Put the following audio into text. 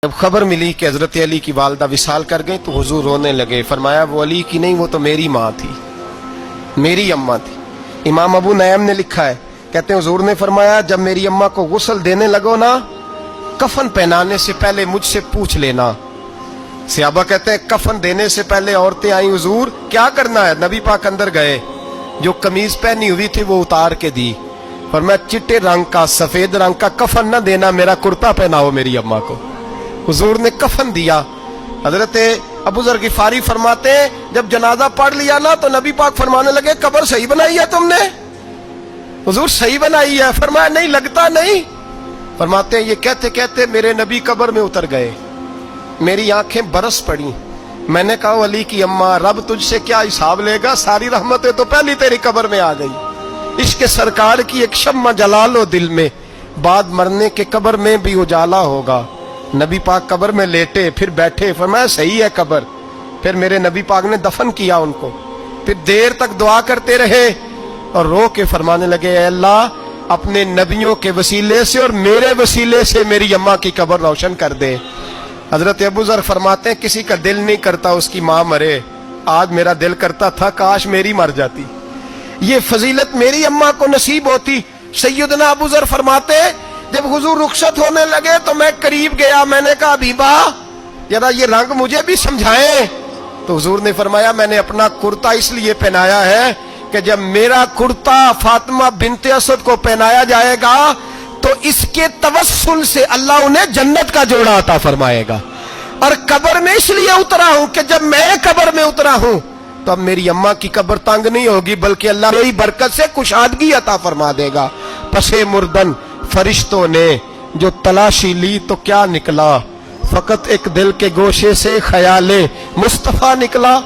جب خبر ملی کہ حضرت علی کی والدہ وصال کر گئی تو حضور رونے لگے. فرمایا وہ علی کی نہیں، وہ تو میری ماں تھی، میری اماں تھی. امام ابو نعیم نے لکھا ہے، کہتے ہیں حضور نے فرمایا جب میری اماں کو غسل دینے لگو نا، کفن پہنانے سے پہلے مجھ سے پوچھ لینا. صحابہ کہتے ہیں کفن دینے سے پہلے عورتیں آئیں، حضور کیا کرنا ہے؟ نبی پاک اندر گئے، جو قمیض پہنی ہوئی تھی وہ اتار کے دی. فرمایا چٹے رنگ کا سفید رنگ کا کفن نہ دینا، میرا کرتا پہناؤ میری اماں کو. حضور نے کفن دیا. حضرت ابو ذر غفاری فرماتے ہیں جب جنازہ پڑھ لیا نا تو نبی پاک فرمانے لگے قبر صحیح بنائی ہے تم نے؟ حضور صحیح بنائی ہے. فرمایا نہیں لگتا نہیں. فرماتے ہیں یہ کہتے کہتے میرے نبی قبر میں اتر گئے، میری آنکھیں برس پڑی. میں نے کہا علی کی اماں رب تجھ سے کیا حساب لے گا، ساری رحمتیں تو پہلی تیری قبر میں آ گئی. عشق سرکار کی ایک شمع جلا لو دل میں، بعد مرنے کے قبر میں بھی اجالا ہوگا. نبی پاک قبر میں لیٹے پھر بیٹھے. فرمایا صحیح ہے قبر. پھر میرے نبی پاک نے دفن کیا ان کو. پھر دیر تک دعا کرتے رہے اور رو کے فرمانے لگے اے اللہ اپنے نبیوں کے وسیلے سے اور میرے وسیلے سے میری اماں کی قبر روشن کر دے. حضرت ابو ذر فرماتے ہیں کسی کا دل نہیں کرتا اس کی ماں مرے، آج میرا دل کرتا تھا کاش میری مر جاتی، یہ فضیلت میری اماں کو نصیب ہوتی. سیدنا ابو ذر فرماتے جب حضور رخصت ہونے لگے تو میں قریب گیا، میں نے کہا حبیبہ ذرا یہ رنگ مجھے بھی سمجھائیں. تو حضور نے فرمایا میں نے اپنا کرتا اس لیے پہنایا ہے کہ جب میرا کرتا فاطمہ بنت اسد کو پہنایا جائے گا تو اس کے توسل سے اللہ انہیں جنت کا جوڑا عطا فرمائے گا. اور قبر میں اس لیے اترا ہوں کہ جب میں قبر میں اترا ہوں تو اب میری اماں کی قبر تنگ نہیں ہوگی بلکہ اللہ میری برکت سے کشادگی عطا فرما دے گا. پسے مردن فرشتوں نے جو تلاشی لی تو کیا نکلا، فقط ایک دل کے گوشے سے خیال مصطفیٰ نکلا.